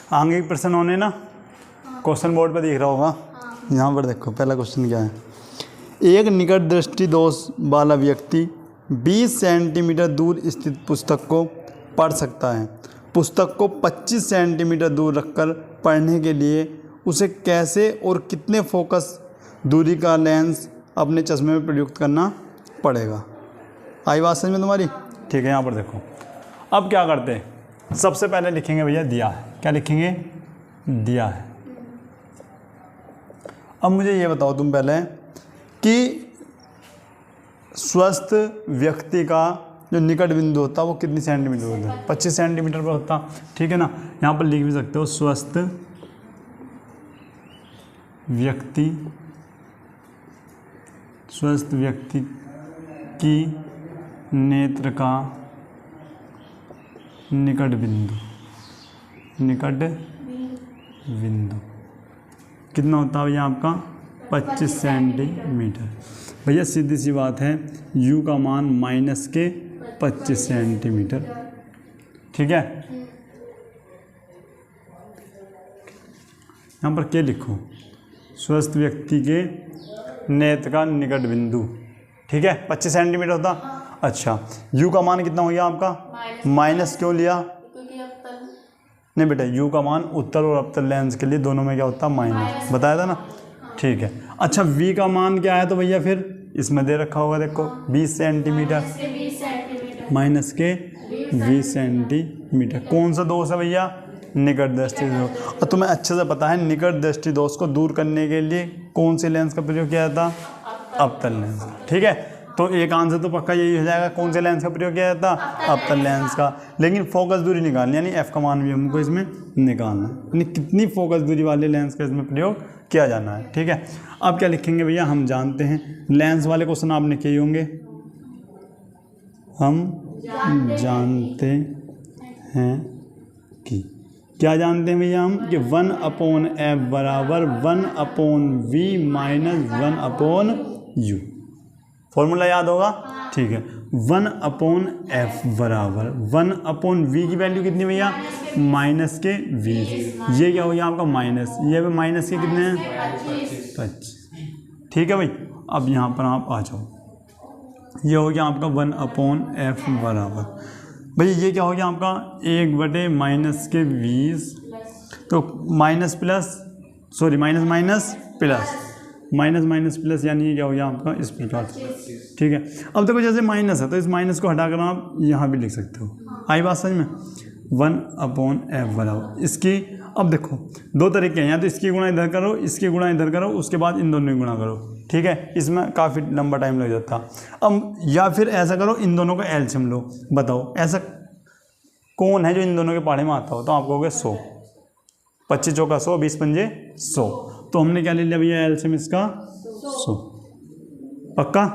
आगे के प्रश्न होने ना, क्वेश्चन बोर्ड पर दिख रहा होगा। यहाँ पर देखो पहला क्वेश्चन क्या है। एक निकट दृष्टि दोष वाला व्यक्ति 20 सेंटीमीटर दूर स्थित पुस्तक को पढ़ सकता है। पुस्तक को 25 सेंटीमीटर दूर रखकर पढ़ने के लिए उसे कैसे और कितने फोकस दूरी का लेंस अपने चश्मे में प्रयुक्त करना पड़ेगा। आई बात समझ में तुम्हारी? ठीक है, यहाँ पर देखो। अब क्या करते हैं, सबसे पहले लिखेंगे भैया दिया है। क्या लिखेंगे? दिया है। अब मुझे ये बताओ तुम पहले कि स्वस्थ व्यक्ति का जो निकट बिंदु होता है वो कितनी सेंटीमीटर होता है? 25 सेंटीमीटर पर होता। ठीक है ना, यहाँ पर लिख भी सकते हो स्वस्थ व्यक्ति की नेत्र का निकट बिंदु कितना होता है भैया आपका? 25 सेंटीमीटर। भैया सीधी सी बात है, u का मान माइनस के 25 सेंटीमीटर। ठीक है, यहाँ पर क्या लिखो? स्वस्थ व्यक्ति के नेत्र का निकट बिंदु। ठीक है, 25 सेंटीमीटर होता। अच्छा, u का मान कितना हो गया आपका? माइनस क्यों लिया? नहीं बेटा, u का मान उत्तल और अवतल लेंस के लिए दोनों में क्या होता है? माइनस। बताया था ना? ठीक है। अच्छा, v का मान क्या है? तो भैया फिर इसमें दे रखा होगा, देखो 20 सेंटीमीटर माइनस के 20 सेंटीमीटर। कौन सा दोष है भैया? निकट दृष्टि दोष। और तुम्हें अच्छे से पता है निकट दृष्टि दोष को दूर करने के लिए कौन से लेंस का प्रयोग किया जाता? अवतल लेंस। ठीक है, तो एक आंसर तो पक्का यही हो जाएगा। कौन से लेंस का प्रयोग किया जाता? अवतल लेंस का। लेकिन फोकस दूरी निकालनी, यानी f का मान भी हमको इसमें निकालना है, यानी कितनी फोकस दूरी वाले लेंस का इसमें प्रयोग किया जाना है। ठीक है, अब क्या लिखेंगे भैया? हम जानते हैं लेंस वाले क्वेश्चन आपने किए होंगे। हम जानते हैं कि क्या जानते हैं भैया हम? कि 1/f बराबर 1/v माइनस 1/u। फॉर्मूला याद होगा? ठीक है, 1/f बराबर 1/v की वैल्यू कितनी भैया? माइनस के 20। ये क्या हो गया आपका? माइनस, ये भी माइनस के कितने हैं? 25। ठीक है भाई, अब यहाँ पर आप आ जाओ। ये हो गया आपका 1/f बराबर, भाई ये क्या हो गया आपका? 1/- -20। तो माइनस माइनस प्लस यानी ये क्या हो गया आपका? इस प्रकार। ठीक है, अब देखो जैसे माइनस है तो इस माइनस को हटाकर आप यहाँ भी लिख सकते हो। आई बात समझ में? 1/f बराबर इसकी। अब देखो दो तरीके हैं, या तो इसकी गुणा इधर करो, इसकी गुणा इधर करो, उसके बाद इन दोनों की गुणा करो। ठीक है, इसमें काफ़ी लंबा टाइम लग जाता। अब या फिर ऐसा करो, इन दोनों का एलसीएम लो। बताओ ऐसा कौन है जो इन दोनों के पहाड़े में आता हो? तो आप कहोगे 100। 25 चौका 100, 20 पंजे 100। तो हमने क्या ले लिया भैया? एलसीएम इसका 100। पक्का?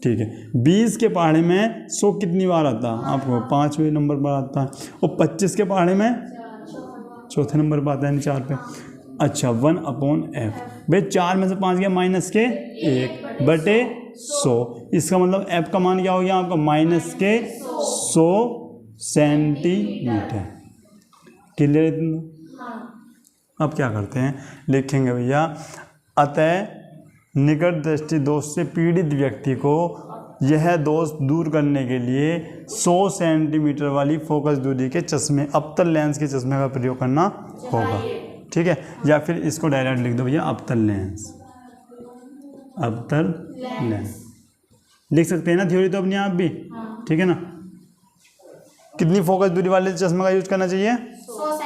ठीक है, 20 के पहाड़े में 100 कितनी बार आता है? आपको 5वें नंबर पर आता है। और 25 के पहाड़े में 4थे नंबर पर आता है, 4 पे। अच्छा, 1/f भाई 4 में से 5 गया माइनस के 1/100। इसका मतलब f का मान क्या हो गया आपका? माइनस के 100 सेंटीमीटर। क्लियर इतना? अब क्या करते हैं, लिखेंगे भैया अतः निकट दृष्टि दोष से पीड़ित व्यक्ति को यह दोष दूर करने के लिए 100 सेंटीमीटर वाली फोकस दूरी के चश्मे, अवतल लेंस के चश्मे का प्रयोग करना होगा। ठीक है, या फिर इसको डायरेक्ट लिख दो भैया अवतल लेंस लिख सकते हैं ना, थ्योरी तो अपने आप भी। ठीक है ना, कितनी फोकस दूरी वाले चश्मे का यूज करना चाहिए?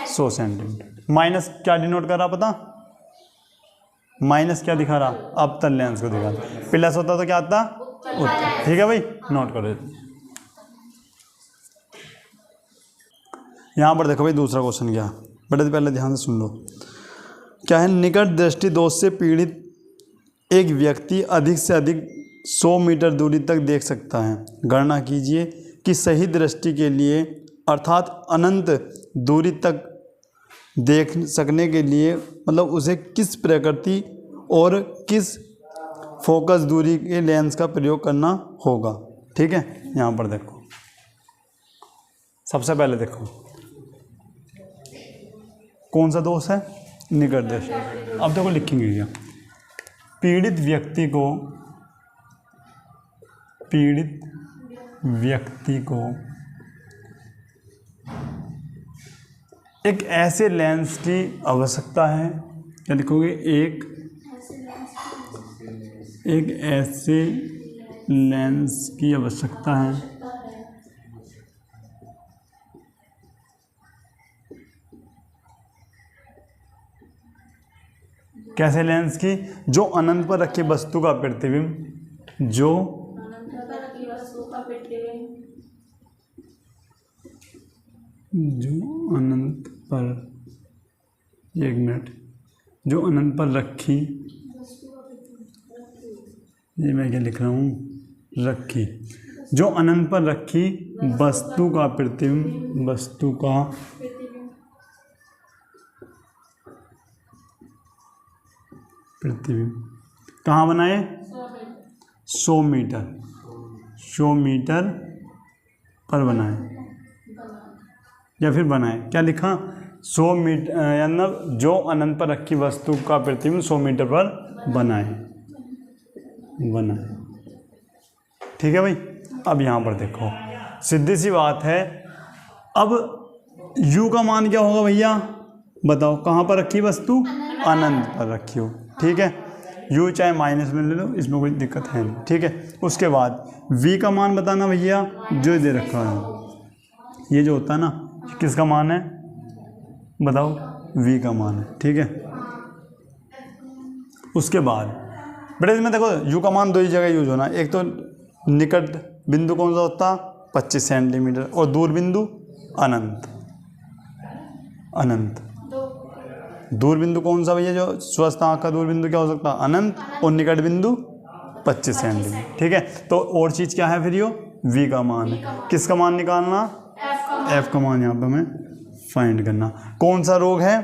100 सेंटीमीटर। माइनस क्या डिनोट कर रहा पता? माइनस क्या दिखा रहा? अवतल लेंस को दिखा रहा। प्लस होता तो क्या आता? उत्तल। ठीक है भाई, नोट करो। यहाँ पर देखो भाई दूसरा क्वेश्चन क्या, बड़े पहले ध्यान से सुन लो। क्या है? निकट दृष्टि दोष से पीड़ित एक व्यक्ति अधिक से अधिक 100 मीटर दूरी तक देख सकता है। गणना कीजिए कि सही दृष्टि के लिए अर्थात अनंत दूरी तक देख सकने के लिए मतलब उसे किस प्रकृति और किस फोकस दूरी के लेंस का प्रयोग करना होगा। ठीक है, यहाँ पर देखो सबसे पहले देखो कौन सा दोष है? निकट दृष्टि। अब देखो लिखेंगे क्या, पीड़ित व्यक्ति को एक ऐसे लेंस की आवश्यकता है, क्या लिखोगे? एक ऐसे लेंस की आवश्यकता है कैसे लेंस की? जो अनंत पर रखी वस्तु का प्रतिबिंब, जो अनंत पर, एक मिनट, जो अनंत पर रखी, ये मैं क्या लिख रहा हूँ? रखी, जो अनंत पर रखी वस्तु का प्रतिबिंब, वस्तु का प्रतिबिंब कहाँ बनाए? 100 मीटर पर बनाए, या फिर बनाए, क्या लिखा? 100 मीटर, यानी जो अनंत पर रखी वस्तु का प्रतिबिंब 100 मीटर पर बनाए। ठीक है भाई। अब यहाँ पर देखो, सीधी सी बात है, अब u का मान क्या होगा भैया? बताओ, कहाँ पर रखी वस्तु? अनंत पर रखी हो। ठीक है, u चाहे माइनस में ले लो, इसमें कोई दिक्कत है नहीं। ठीक है, उसके बाद v का मान बताना भैया, जो दे रखा है, ये जो होता है ना, किसका मान है? बताओ, v का मान है। ठीक है, उसके बाद बेटे इसमें देखो, u का मान दो ही जगह यूज होना, एक तो निकट बिंदु कौन सा होता? 25 सेंटीमीटर, और दूर बिंदु अनंत। दूर बिंदु कौन सा भैया? जो स्वस्थ आँख का दूर बिंदु क्या हो सकता? अनंत, और निकट बिंदु 25 सेंटीमीटर। ठीक है, तो और चीज़ क्या है फिर? यो v का मान है। किसका मान निकालना? f का मान यहाँ पे हमें फाइंड करना। कौन सा रोग है?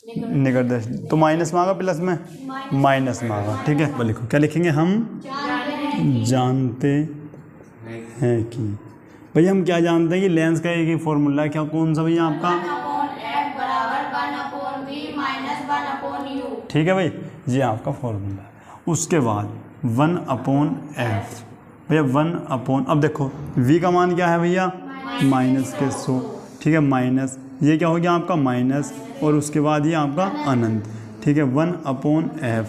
निकट दृष्टि। तो माइनस मांगा, प्लस में माइनस मांगा। ठीक है, लिखो, क्या लिखेंगे? हम जानते हैं कि, भैया हम क्या जानते हैं कि लेंस का एक ही फॉर्मूला है, क्या? कौन सा भैया आपका? ठीक है भाई, ये आपका फॉर्मूला है। उसके बाद 1/f, भैया 1/, अब देखो v का मान क्या है भैया? माइनस के 100। ठीक है, माइनस, ये क्या हो गया आपका? माइनस, और उसके बाद ये आपका अनंत। ठीक है, 1/f,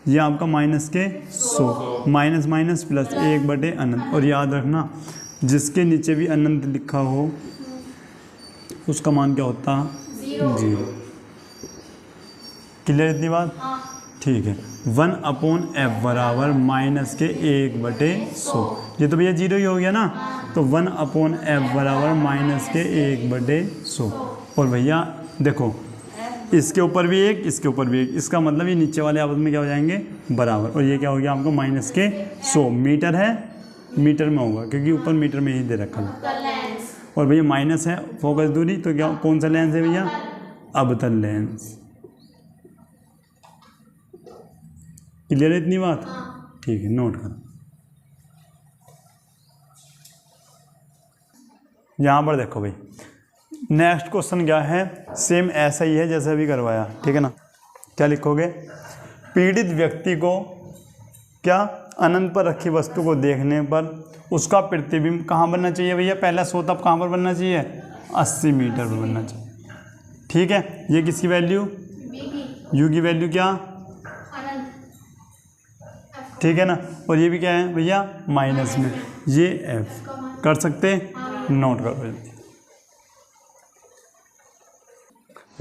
ये आपका माइनस के 100, माइनस माइनस प्लस 1/अनंत। और याद रखना, जिसके नीचे भी अनंत लिखा हो उसका मान क्या होता? 0। क्लियर इतनी बात? ठीक है, 1/f बराबर माइनस के 1/100, ये तो भैया 0 ही हो गया ना, तो 1/f बराबर माइनस के 1/100। और भैया देखो, इसके ऊपर भी एक, इसके ऊपर भी एक, इसका मतलब ये नीचे वाले आपस में क्या हो जाएंगे? बराबर। और ये क्या हो गया आपको? माइनस के 100। मीटर है, मीटर में होगा, क्योंकि ऊपर मीटर में ही दे रखा है। और भैया माइनस है फोकस दूरी, तो क्या, कौन सा लेंस है भैया? अवतल लेंस। क्लियर है इतनी बात? ठीक है, नोट करो। यहाँ पर देखो भाई, नेक्स्ट क्वेश्चन क्या है? सेम ऐसा ही है जैसे अभी करवाया। ठीक है ना, क्या लिखोगे? पीड़ित व्यक्ति को क्या अनंत पर रखी वस्तु को देखने पर उसका प्रतिबिंब कहाँ बनना चाहिए भैया? पहला सोतब कहाँ पर बनना चाहिए? 80 मीटर पर बनना चाहिए। ठीक है, ये किसकी वैल्यू? u की वैल्यू क्या? ठीक है ना, और ये भी क्या है भैया? माइनस में, ये f। कर सकते? नोट करो।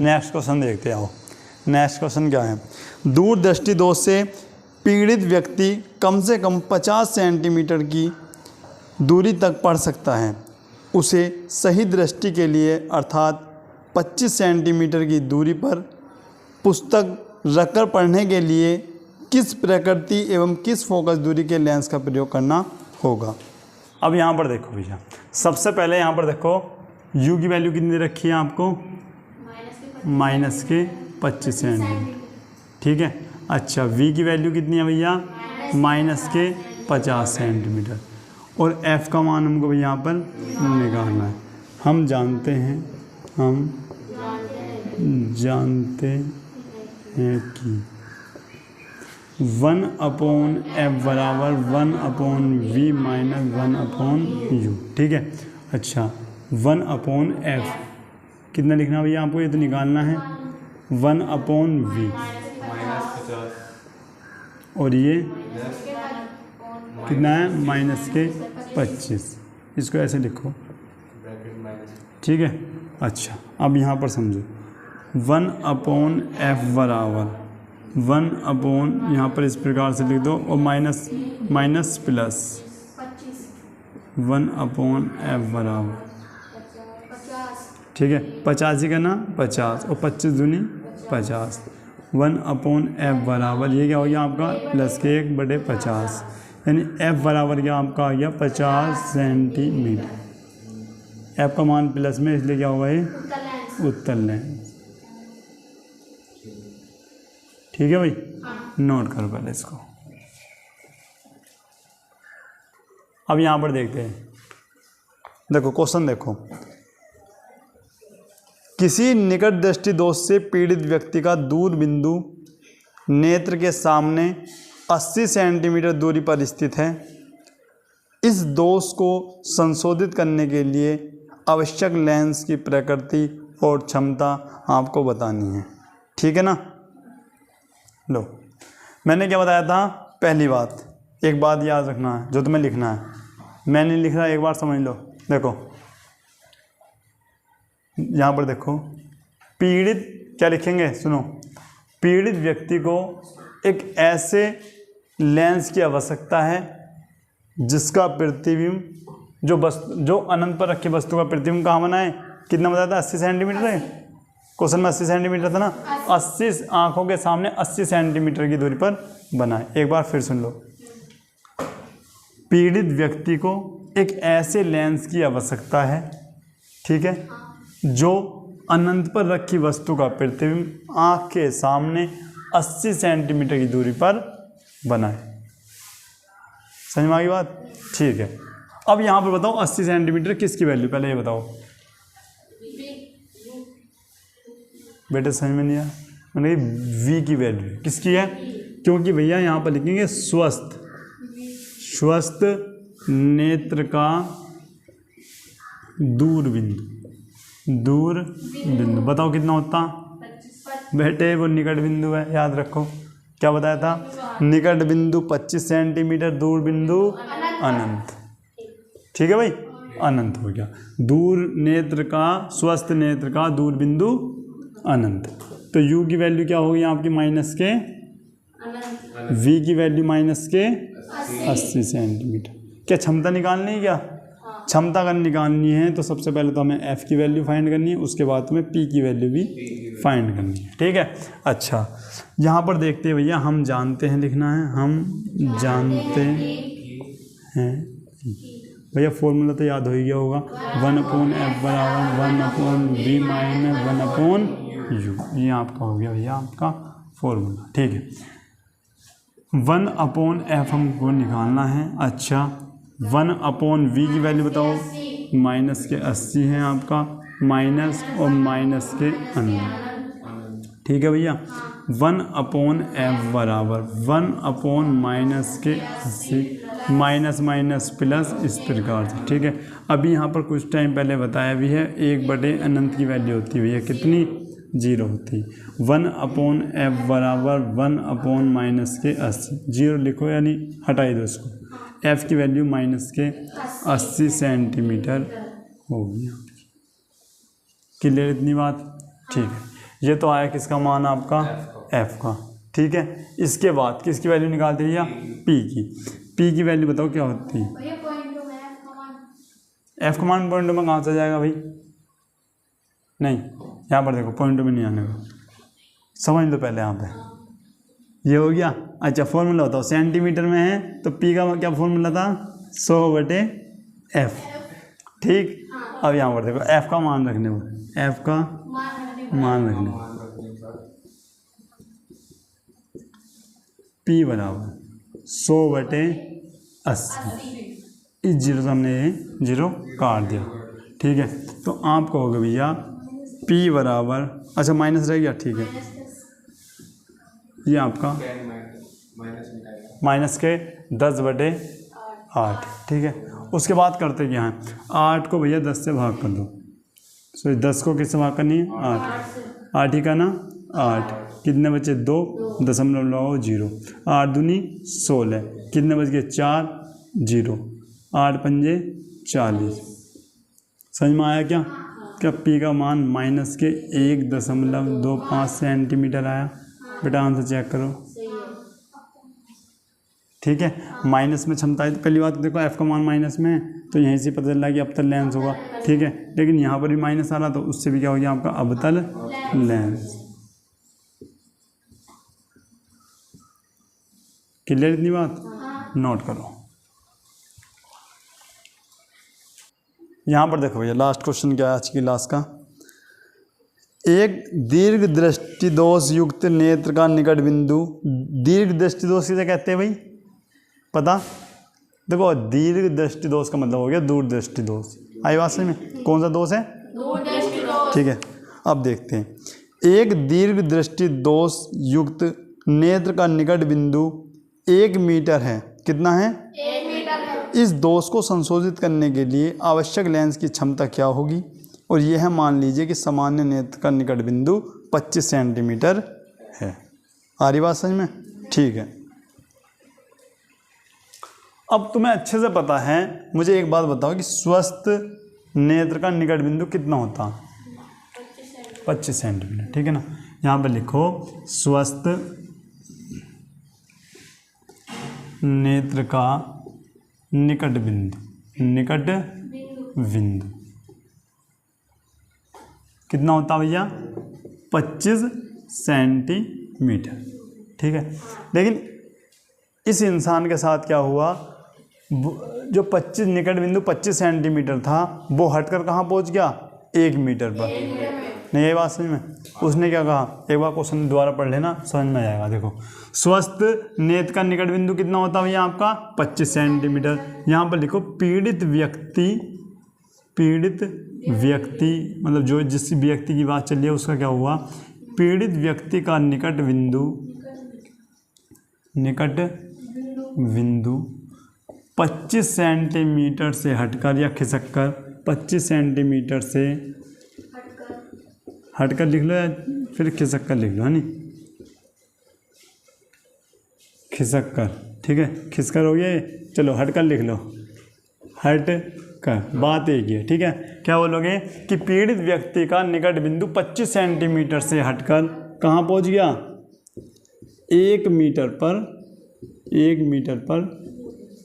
नेक्स्ट क्वेश्चन देखते आओ। नेक्स्ट क्वेश्चन क्या है? दूरदृष्टि दोष से पीड़ित व्यक्ति कम से कम 50 सेंटीमीटर की दूरी तक पढ़ सकता है। उसे सही दृष्टि के लिए अर्थात 25 सेंटीमीटर की दूरी पर पुस्तक रखकर पढ़ने के लिए किस प्रकृति एवं किस फोकस दूरी के लेंस का प्रयोग करना होगा? अब यहाँ पर देखो भैया, सबसे पहले यहाँ पर देखो u की वैल्यू कितनी रखी है आपको? माइनस के 25 सेंटीमीटर। ठीक है, अच्छा v की वैल्यू कितनी है भैया? माइनस के 50 सेंटीमीटर। और f का मान हमको भैया यहाँ पर निकालना है। हम जानते हैं जानते हैं कि 1/f बराबर 1/v माइनस 1/u। ठीक है, अच्छा 1/f कितना लिखना है भैया आपको, ये तो निकालना है 1/v और ये कितना है -25। इसको ऐसे लिखो, ठीक है। अच्छा अब यहाँ पर समझो 1/f बराबर 1/, यहाँ पर इस प्रकार से लिख दो और माइनस माइनस प्लस 1/f बराबर, ठीक है 85 का ना 50 और 25 दूनी 50। 1/f बराबर ये क्या हो गया आपका +1/50, यानी f बराबर क्या आपका आ गया 50 सेंटीमीटर। f का मान प्लस में इसलिए क्या होगा ये उत्तल लेंस। ठीक है भाई, नोट करो पहले इसको। अब यहाँ पर देखते हैं, देखो क्वेश्चन देखो, किसी निकट दृष्टि दोष से पीड़ित व्यक्ति का दूर बिंदु नेत्र के सामने 80 सेंटीमीटर दूरी पर स्थित है। इस दोष को संशोधित करने के लिए आवश्यक लेंस की प्रकृति और क्षमता आपको बतानी है। ठीक है ना। लो, मैंने क्या बताया था, पहली बात, एक बात याद रखना है जो तुम्हें लिखना है, मैं नहीं लिख रहा, एक बार समझ लो। देखो यहाँ पर देखो, पीड़ित क्या लिखेंगे, सुनो, पीड़ित व्यक्ति को एक ऐसे लेंस की आवश्यकता है जिसका प्रतिबिंब जो अनंत पर रखी वस्तु का प्रतिबिंब कहाँ बनाए, कितना बताया था 80 सेंटीमीटर है, क्वेश्चन में 80 सेंटीमीटर था ना, 80 आंखों के सामने 80 सेंटीमीटर की दूरी पर बनाए। एक बार फिर सुन लो, पीड़ित व्यक्ति को एक ऐसे लेंस की आवश्यकता है, ठीक है, जो अनंत पर रखी वस्तु का प्रतिबिंब आँख के सामने 80 सेंटीमीटर की दूरी पर बनाए। समझ में आ गई बात, ठीक है। अब यहाँ पर बताओ 80 सेंटीमीटर किसकी वैल्यू, पहले ये बताओ बेटे, समझ में नहीं आया, मैंने v की वैल्यू किसकी है, क्योंकि भैया यहाँ पर लिखेंगे स्वस्थ नेत्र का दूर बिंदु बताओ कितना होता बेटे, वो निकट बिंदु है, याद रखो क्या बताया था, निकट बिंदु 25 सेंटीमीटर, दूर बिंदु अनंत। ठीक है भाई, अनंत हो गया, दूर नेत्र का, स्वस्थ नेत्र का दूर बिंदु अनंत। तो u की वैल्यू क्या होगी आपकी माइनस के, v की वैल्यू माइनस के 80 सेंटीमीटर। क्या क्षमता निकालनी है, क्या क्षमता अगर निकालनी है तो सबसे पहले तो हमें f की वैल्यू फाइंड करनी है, उसके बाद हमें p की वैल्यू भी फाइंड करनी है। ठीक है, अच्छा यहाँ पर देखते हैं भैया, हम जानते हैं लिखना है, हम जानते हैं भैया, फॉर्मूला तो याद हो ही गया होगा, 1/f बराबर 1/v माइनस 1/u, ये आपका हो गया भैया आपका फॉर्मूला। ठीक है, 1/f हमको निकालना है। अच्छा 1/v की वैल्यू बताओ, माइनस के 80 है आपका, माइनस और माइनस के अंदर। ठीक है भैया, 1/f बराबर 1/- के 80 माइनस माइनस प्लस, इस प्रकार से। ठीक है, अभी यहाँ पर कुछ टाइम पहले बताया भी है, 1/अनंत की वैल्यू होती है भैया कितनी, 0 होती। 1/f बराबर 1/- के 80, 0 लिखो यानी हटाई दो इसको, f की वैल्यू माइनस के 80 सेंटीमीटर होगी। क्लियर इतनी बात, ठीक है। ये तो आया किसका मान आपका, f का। ठीक है, इसके बाद किसकी वैल्यू निकालते हैं, p की वैल्यू बताओ क्या होती है, f का मान पॉइंट में कहाँ से जाएगा भाई, नहीं यहाँ पर देखो पॉइंट में नहीं आने का, समझ लो पहले यहाँ पे, ये हो गया। अच्छा फॉर्मूला बताओ, सेंटीमीटर में है तो p का क्या फॉर्मूला था, 100/f। ठीक, अब यहाँ पर देखो f का मान रखने को, f का मान रखने को, p बराबर 100/80, इस 0 से हमने ये 0 काट दिया। ठीक है, तो आप कहोगे भैया P बराबर, अच्छा माइनस रह गया, ठीक है, ये आपका माइनस के 10/8, ठीक है। उसके बाद करते क्या है, 8 को भैया 10 से भाग कर दो, सो 10 को किससे भाग करनी है, 8 ही का ना, 8 कितने बचे, 2.0, 8 दूनी 16, कितने बच गए, 4 0, 8 पंजे 40। समझ में आया क्या P का मान माइनस के 1.25 सेंटीमीटर आया। बेटा आंसर चेक करो, ठीक है। माइनस में क्षमता है तो पहली बात देखो F का मान माइनस में है तो यहीं से पता चल रहा है कि अवतल लेंस होगा, ठीक है। लेकिन यहाँ पर भी माइनस आ रहा तो उससे भी क्या हो गया आपका अवतल लेंस। क्लियर इतनी बात, नोट करो। यहाँ पर देखो भैया लास्ट क्वेश्चन क्या है आज की क्लास का, एक दीर्घ दृष्टि दोष युक्त नेत्र का निकट बिंदु, दीर्घ दृष्टि दोष किसे कहते हैं भाई, पता, देखो दीर्घ दृष्टि दोष का मतलब हो गया दूर दृष्टि दोष। आई बात समझ में, कौन सा दोष है, दूर दृष्टि दोष, ठीक है। अब देखते हैं, एक दीर्घ दृष्टि दोष युक्त नेत्र का निकट बिंदु 1 मीटर है, कितना है, 1 मीटर है। इस दोष को संशोधित करने के लिए आवश्यक लेंस की क्षमता क्या होगी, और यह है मान लीजिए कि सामान्य नेत्र का निकट बिंदु 25 सेंटीमीटर है। आ रही बात समझ में, ठीक है। अब तुम्हें अच्छे से पता है, मुझे एक बात बताओ कि स्वस्थ नेत्र का निकट बिंदु कितना होता, 25 सेंटीमीटर, ठीक है ना। यहाँ पर लिखो स्वस्थ नेत्र का निकट बिंदु, निकट बिंदु कितना होता भैया, 25 सेंटीमीटर, ठीक है। लेकिन इस इंसान के साथ क्या हुआ, जो 25 निकट बिंदु 25 सेंटीमीटर था वो हटकर कहाँ पहुँच गया, 1 मीटर पर। नहीं ये बात समझ में, उसने क्या कहा, एक बार क्वेश्चन दोबारा पढ़ लेना समझ में आ जाएगा। देखो स्वस्थ नेत्र का निकट बिंदु कितना होता है भैया आपका, 25 सेंटीमीटर। यहाँ पर लिखो पीड़ित व्यक्ति मतलब जो जिस व्यक्ति की बात चल रही है उसका क्या हुआ, पीड़ित व्यक्ति का निकट बिंदु 25 सेंटीमीटर से हटकर या खिसककर, 25 सेंटीमीटर से हटकर लिख लो या फिर खिसककर लिख लो, है नी, खिसककर, ठीक है। खिसकर हो गया ये, चलो हटकर लिख लो, हट कर, बात एक ही है, ठीक है। क्या बोलोगे कि पीड़ित व्यक्ति का निकट बिंदु 25 सेंटीमीटर से हटकर कहाँ पहुँच गया, 1 मीटर पर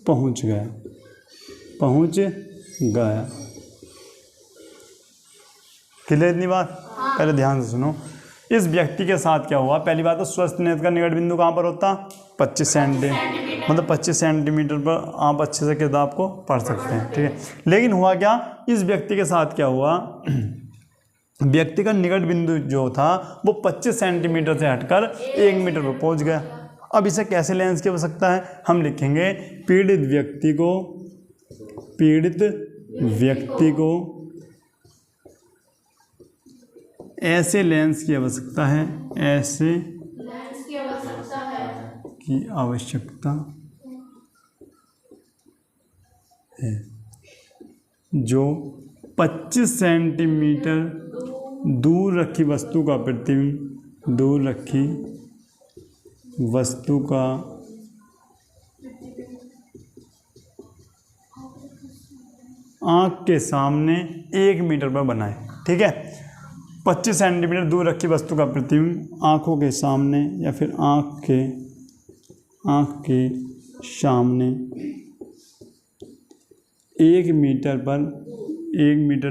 पहुँच गया। क्लियर इतनी बात, पहले ध्यान से सुनो। इस व्यक्ति के साथ क्या हुआ, पहली बात तो स्वस्थ नेत्र का निकट बिंदु कहाँ पर होता, 25 सेंटीमीटर, मतलब 25 सेंटीमीटर पर आप अच्छे से किताब को पढ़ सकते हैं, ठीक है। लेकिन हुआ क्या, इस व्यक्ति के साथ क्या हुआ, व्यक्ति का निकट बिंदु जो था वो 25 सेंटीमीटर से हटकर 1 मीटर पर पहुंच गया। अब इसे कैसे लेंस की आवश्यकता है, हम लिखेंगे पीड़ित व्यक्ति को ऐसे लेंस की आवश्यकता है, है जो 25 सेंटीमीटर दूर रखी वस्तु का आँख के सामने 1 मीटर पर बनाए, ठीक है। 25 सेंटीमीटर दूर रखी वस्तु का प्रतिबिंब आँखों के सामने या फिर आँख के सामने 1 मीटर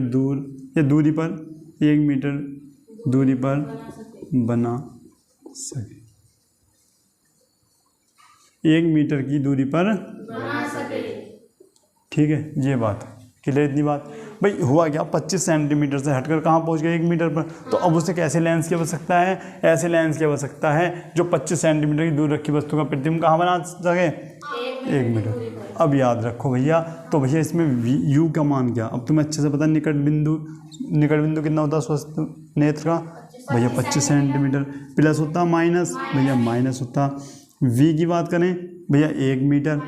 दूर या दूरी पर 1 मीटर दूरी पर बना सके, 1 मीटर की दूरी पर बना सके, ठीक है। ये बात क्लियर इतनी बात। भाई हुआ क्या, 25 सेंटीमीटर से हटकर कहाँ पहुँच गया, 1 मीटर पर। तो अब उसे कैसे लेंस की आवश्यकता है, ऐसे लेंस की आवश्यकता है जो 25 सेंटीमीटर की दूर रखी वस्तु का प्रतिबिंब कहाँ बना सके, 1 मीटर। अब याद रखो भैया, तो भैया इसमें यू का मान क्या, अब तुम्हें अच्छे से पता है, निकट बिंदु कितना होता है स्वस्थ नेत्र का भैया 25 सेंटीमीटर, प्लस होता माइनस भैया माइनस होता। वी की बात करें भैया 1 मीटर,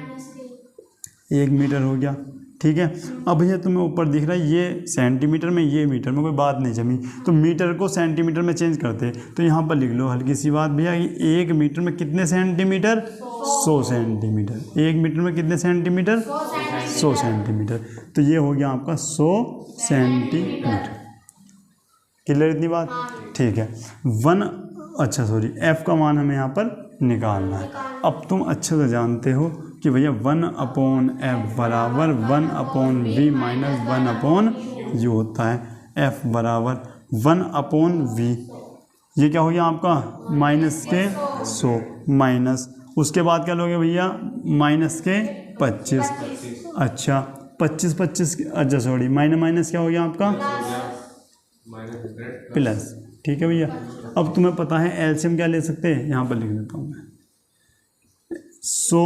1 मीटर हो गया, ठीक है। अब भैया तुम्हें ऊपर दिख रहा है ये सेंटीमीटर में, ये मीटर में, कोई बात नहीं जमी, तो मीटर को सेंटीमीटर में चेंज करते, तो यहाँ पर लिख लो हल्की सी बात भैया कि 1 मीटर में कितने सेंटीमीटर, 100 सेंटीमीटर। 1 मीटर में कितने सेंटीमीटर, 100 सेंटीमीटर। तो ये हो गया आपका 100 सेंटीमीटर। क्लियर इतनी बात, ठीक है। एफ का मान हमें यहाँ पर निकालना है। अब तुम अच्छे से जानते हो कि भैया 1/f बराबर 1/v माइनस 1/u होता है। f बराबर 1/v, ये क्या हो गया आपका माइनस के 100 माइनस, उसके बाद क्या लोगे भैया माइनस के 25, अच्छा 25 अच्छा सॉरी माइनस क्या हो गया आपका प्लस, ठीक है भैया। अब तुम्हें पता है एलसीएम क्या ले सकते हैं, यहाँ पर लिख देता हूँ मैं, 100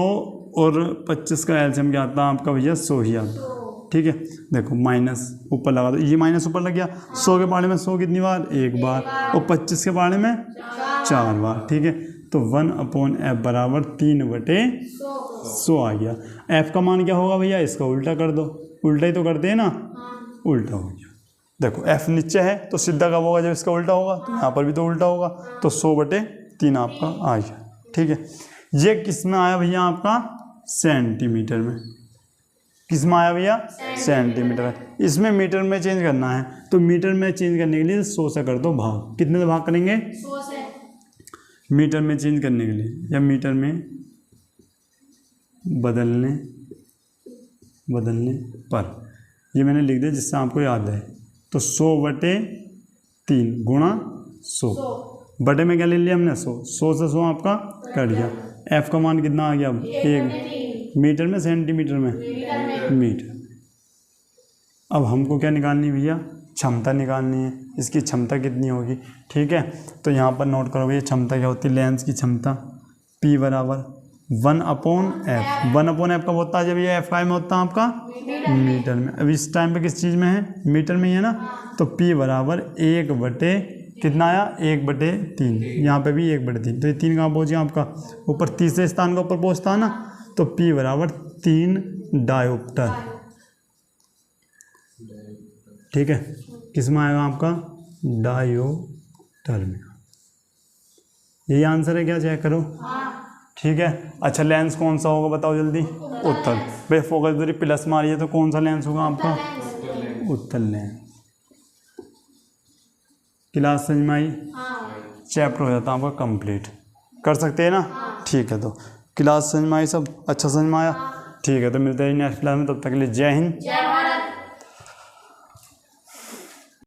और 25 का एलसीएम क्या आता है आपका भैया 100 ही आता, ठीक है। देखो माइनस ऊपर लगा दो, ये माइनस ऊपर लग गया, 100 के बारे में 100 कितनी बार, 1 बार, और 25 के बारे में 4 बार, ठीक है। तो 1/f बराबर 3/100 आ गया। f का मान क्या होगा भैया, इसका उल्टा कर दो, उल्टा ही तो करते हैं ना, उल्टा हो गया। देखो f नीचे है तो सीधा कब होगा, जब इसका उल्टा होगा, तो यहाँ पर भी तो उल्टा होगा, तो 100/3 आपका आ गया, ठीक है। ये किस में आया भैया आपका सेंटीमीटर में, किस में आया भैया सेंटीमीटर है। इसमें मीटर में चेंज करना है, तो मीटर में चेंज करने के लिए 100 से कर दो भाग, कितने से भाग करेंगे 100 से, मीटर में चेंज करने के लिए या मीटर में बदलने पर, ये मैंने लिख दिया जिससे आपको याद है। तो 100/3 गुणा 100, बटे में क्या ले लिया हमने 100, 100 से 100 आपका कट गया। f का मान कितना आ गया, 1 मीटर में सेंटीमीटर में मीटर। अब हमको क्या निकालनी है भैया, क्षमता निकालनी है, इसकी क्षमता कितनी होगी, ठीक है। तो यहाँ पर नोट करो भैया क्षमता क्या होती है, लेंस की क्षमता P बराबर 1/f। 1/f कब होता है, जब ये f में होता है आपका मीटर में। अब इस टाइम पे किस चीज़ में है, मीटर में ही है ना, तो P बराबर 1 कितना आया 1/3, यहाँ पे भी 1/3, तो ये 3 कहाँ पहुँच गया आपका ऊपर, तीसरे स्थान का ऊपर पहुँचता है ना, तो P बराबर 3 डायोप्टर, ठीक है। किस में आएगा आपका डायोप्टर में, यही आंसर है क्या, चेक करो, ठीक है। अच्छा लेंस कौन सा होगा बताओ जल्दी, उत्तल। भाई फोकस दूरी प्लस मारिए तो कौन सा लेंस होगा आपका, उत्तल लेंस। क्लास समझ में आई, चैप्टर हो जाता है आपका कंप्लीट, कर सकते हैं ना, ठीक है। तो क्लास समझ में आई सब, अच्छा समझ में आया, ठीक है। तो मिलते हैं नेक्स्ट क्लास में, तब तक के लिए जय हिंद।